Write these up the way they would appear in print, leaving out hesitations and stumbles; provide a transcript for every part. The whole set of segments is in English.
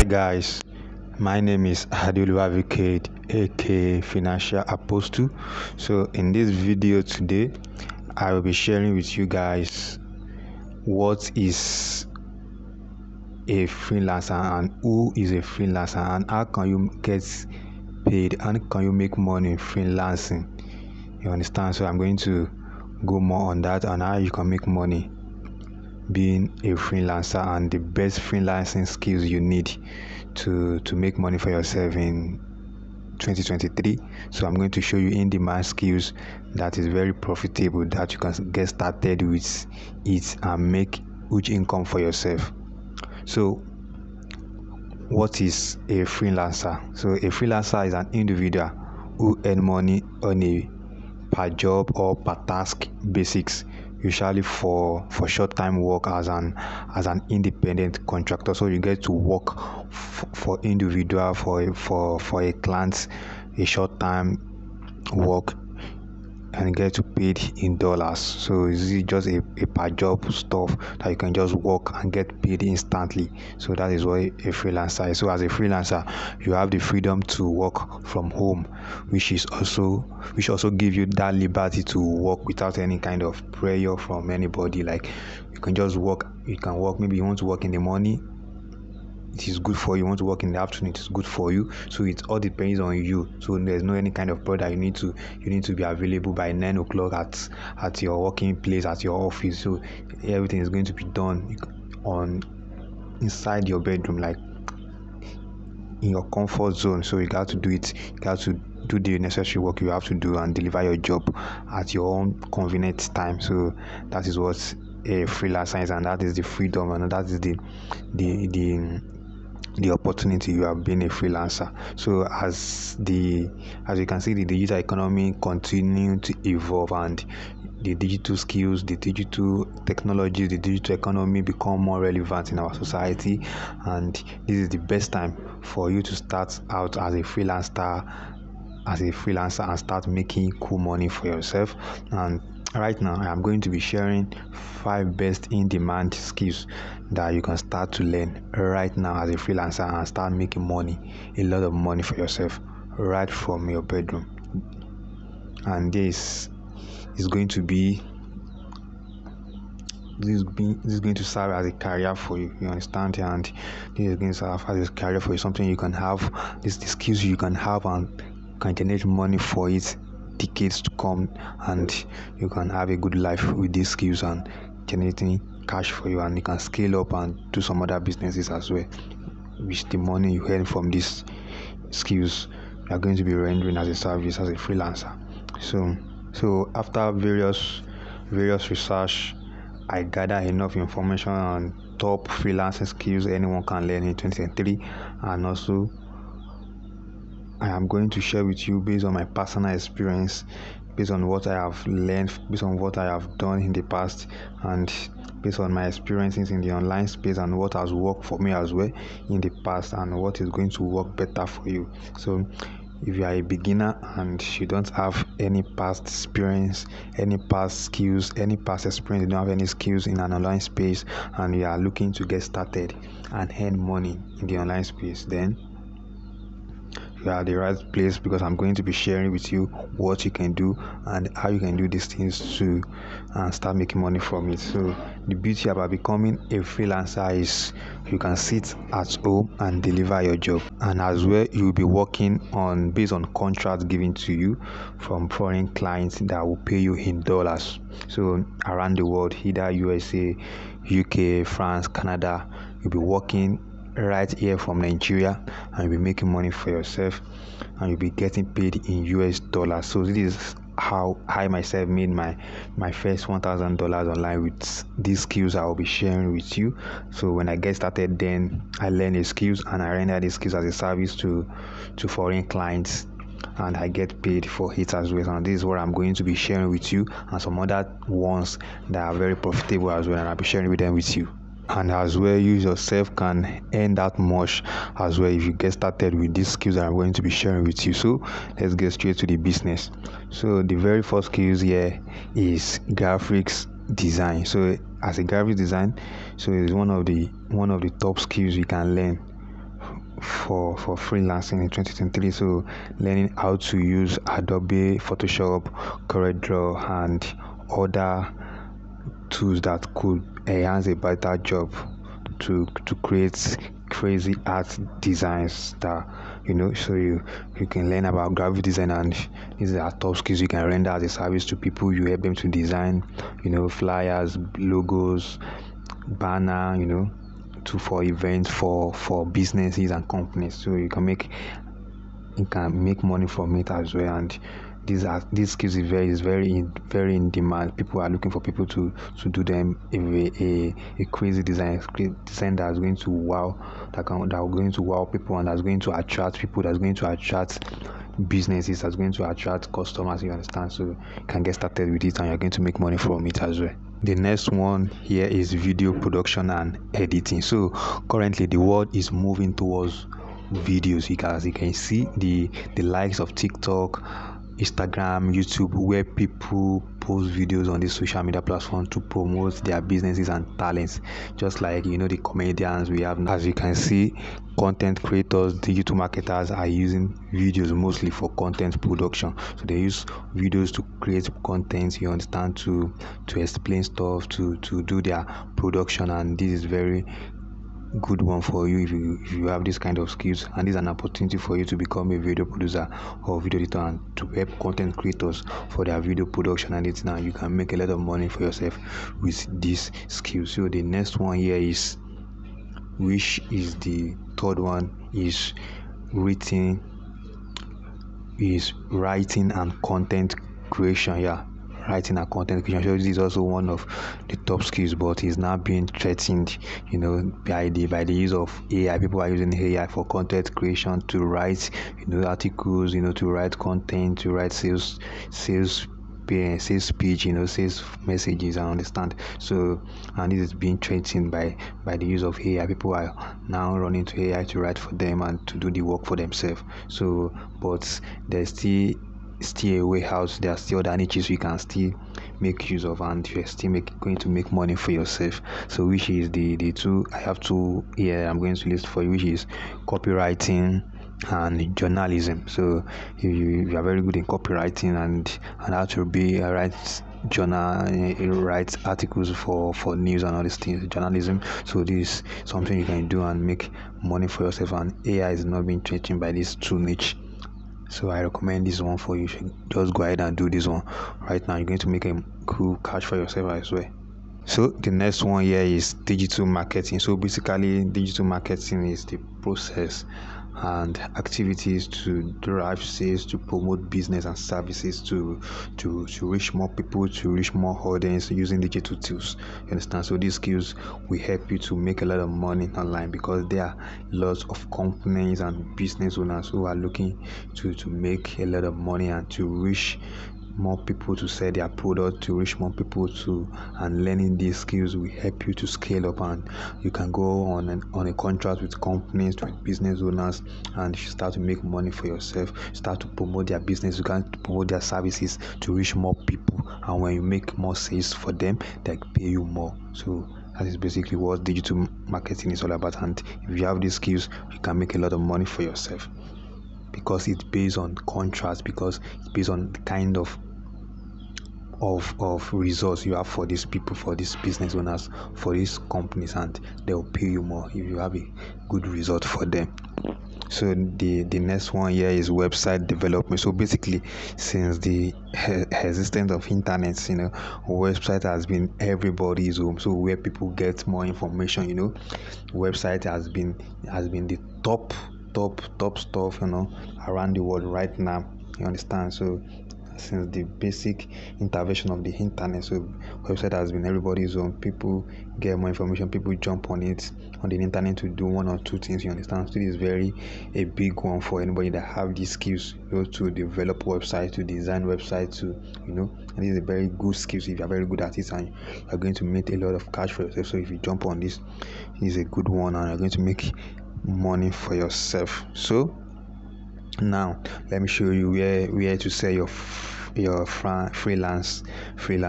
Guys, my name is Adoluwavikade, aka Financial Apostle. So in this video today, I will be sharing with you guys what is a freelancer and who is a freelancer and how can you get paid and can you make money in freelancing. You understand? So I'm going to go more on that and how you can make money being a freelancer and the best freelancing skills you need to make money for yourself in 2023. So I'm going to show you in-demand skills that is very profitable that you can get started with it and make huge income for yourself. So what is a freelancer? So a freelancer is an individual who earn money on a per job or per task basics, usually for short time work as an independent contractor. So you get to work for individual for a client, a short time work, and get to paid in dollars. So it's just a per job stuff that you can just work and get paid instantly. So that is what a freelancer is. So as a freelancer, you have the freedom to work from home, which also give you that liberty to work without any kind of pressure from anybody. Like you can just work. You can work. Maybe you want to work in the morning, it is good for you. You want to work in the afternoon, it is good for you. So it all depends on you. So there's no any kind of product you need to be available by 9 o'clock at your working place, at your office. So everything is going to be done on inside your bedroom, like in your comfort zone. So you got to do it. You got to do the necessary work you have to do and deliver your job at your own convenient time. So that is what a freelancer is, and that is the freedom, and that is the opportunity you have been a freelancer. So as you can see, the digital economy continue to evolve and the digital skills, the digital technology, the digital economy become more relevant in our society, and this is the best time for you to start out as a freelancer and start making cool money for yourself. And right now I am going to be sharing 5 best in-demand skills that you can start to learn right now as a freelancer and start making money, a lot of money for yourself right from your bedroom. And this is going to serve as a career for you. You understand? And this is going to serve as a career for you, something you can have. This is the skills you can have and can generate money for it decades to come, and you can have a good life with these skills and generating cash for you, and you can scale up and do some other businesses as well, which the money you earn from these skills you are going to be rendering as a service as a freelancer. So after various research, I gather enough information on top freelancing skills anyone can learn in 2023, and also I am going to share with you based on my personal experience, based on what I have learned, based on what I have done in the past, and based on my experiences in the online space and what has worked for me as well in the past and what is going to work better for you. So if you are a beginner and you don't have any past experience, any past skills, any past experience, you don't have any skills in an online space, and you are looking to get started and earn money in the online space, then you are at the right place, because I'm going to be sharing with you what you can do and how you can do these things to start making money from it. So the beauty about becoming a freelancer is you can sit at home and deliver your job, and as well you'll be working based on contracts given to you from foreign clients that will pay you in dollars. So around the world, either USA, UK, France, Canada, you'll be working right here from Nigeria, and you'll be making money for yourself, and you'll be getting paid in US dollars. So this is how I myself made my first $1,000 online with these skills I will be sharing with you. So when I get started, then I learn the skills and I render these skills as a service to foreign clients, and I get paid for it as well. And this is what I'm going to be sharing with you, and some other ones that are very profitable as well, and I'll be sharing with them with you. And as well, you yourself can earn that much as well if you get started with these skills that I'm going to be sharing with you. So let's get straight to the business. So the very first skills here is graphics design. So as a graphic design, so it's one of the top skills you can learn for freelancing in 2023. So learning how to use Adobe, Photoshop, CorelDRAW, and other tools that could enhance a better job to create crazy art designs that so you can learn about graphic design, and these are top skills you can render as a service to people. You help them to design flyers, logos, banner, for events, for businesses and companies. So you can make money from it as well. And these skills is very in demand. People are looking for people to do them a crazy design that is going to wow, that are going to wow people, and that's going to attract people, that's going to attract businesses, that's going to attract customers. You understand? So you can get started with it, and you're going to make money from it as well. The next one here is video production and editing. So currently the world is moving towards videos. As you can see, the likes of TikTok, Instagram, YouTube, where people post videos on these social media platforms to promote their businesses and talents. Just like the comedians we have. As you can see, content creators, digital marketers are using videos mostly for content production. So they use videos to create content, you understand, to explain stuff, to do their production. And this is very good one for you if you have this kind of skills, and this is an opportunity for you to become a video producer or video editor and to help content creators for their video production. And it's now you can make a lot of money for yourself with these skills. So the next one here is, which is the third one, is writing and content creation. Writing and content creation. So this is also one of the top skills, but is now being threatened, by the use of AI. People are using AI for content creation to write, articles, to write content, to write sales speech, sales messages. I understand. So, and this is being threatened by the use of AI. People are now running to AI to write for them and to do the work for themselves. So, but there's still a way out. There are still other niches you can still make use of, and you're still going to make money for yourself. So which is the two, I have two here I'm going to list for you, which is copywriting and journalism. So if you are very good in copywriting and how to write journal, write articles for news and all these things, journalism. So this is something you can do and make money for yourself, and AI is not being threatened by these two niche. So I recommend this one for you. You should just go ahead and do this one right now. You're going to make a cool cash for yourself as well. So the next one here is digital marketing. So basically, digital marketing is the process and activities to drive sales, to promote business and services, to reach more people, to reach more audience using digital tools. You understand? So these skills will help you to make a lot of money online, because there are lots of companies and business owners who are looking to make a lot of money and to reach more people, to sell their product, to reach more people and learning these skills will help you to scale up, and you can go on a contract with companies, with business owners, and you start to make money for yourself, start to promote their business, you can promote their services to reach more people, and when you make more sales for them, they pay you more. So that is basically what digital marketing is all about, and if you have these skills, you can make a lot of money for yourself, because it's based on contracts, because it's based on the kind of results you have for these people, for these business owners, for these companies, and they'll pay you more if you have a good result for them. So the next one here is website development. So basically, since the existence of internet, website has been everybody's home. So where people get more information, website has been the top stuff, around the world right now. You understand? So since the basic intervention of the internet, so website has been everybody's own. People get more information, people jump on it on the internet to do one or two things. You understand? So this is very a big one for anybody that have these skills, to develop websites, to design websites, and this is a very good skills if you are very good at it, and you are going to make a lot of cash for yourself. So if you jump on this, is a good one, and you're going to make money for yourself. So now let me show you where to sell your freelance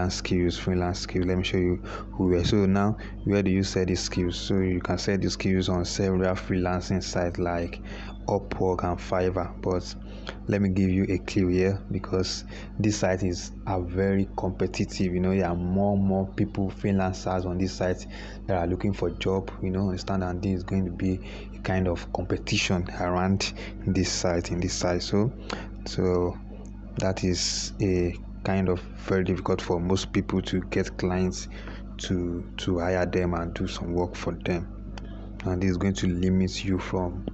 skills. Let me show you where. So now, where do you set these skills? So you can set these skills on several freelancing sites like Upwork and Fiverr. But let me give you a clue here, because these sites are very competitive. There are more people, freelancers on this site that are looking for job. Understand, and this is going to be a kind of competition around this site. So that is a kind of very difficult for most people to get clients to hire them and do some work for them, and this is going to limit you from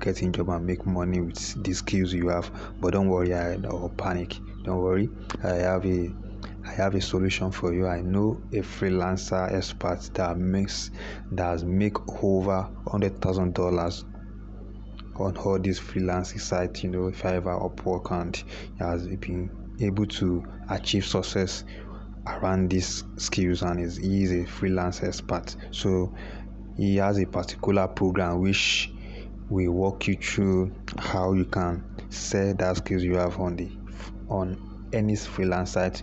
getting job and make money with the skills you have. But don't worry, or panic. Don't worry, I have a solution for you. I know a freelancer expert that has make over $100,000 on all these freelancing sites, Fiverr, Upwork, and he has been able to achieve success around these skills, and he is a freelance expert. So he has a particular program which will walk you through how you can sell that skills you have on any freelance site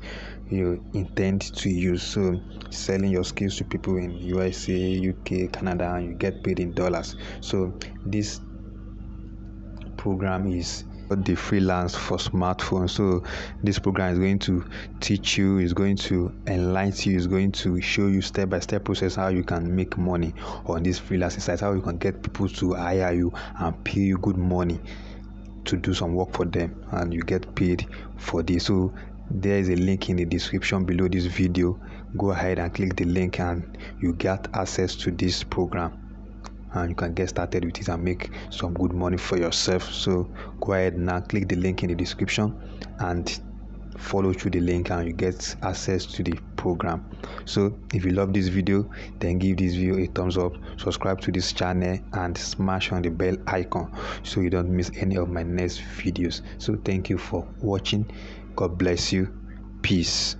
you intend to use. So selling your skills to people in USA, UK, Canada, and you get paid in dollars. So this program is the Freelance for smartphones. So this program is going to teach you, is going to enlighten you, is going to show you step-by-step process how you can make money on this freelancing site, how you can get people to hire you and pay you good money to do some work for them, and you get paid for this. So there is a link in the description below this video. Go ahead and click the link and you get access to this program, and you can get started with it and make some good money for yourself. So go ahead now, click the link in the description and follow through the link, and you get access to the program. So if you love this video, then give this video a thumbs up, subscribe to this channel, and smash on the bell icon so you don't miss any of my next videos. So thank you for watching. God bless you. Peace.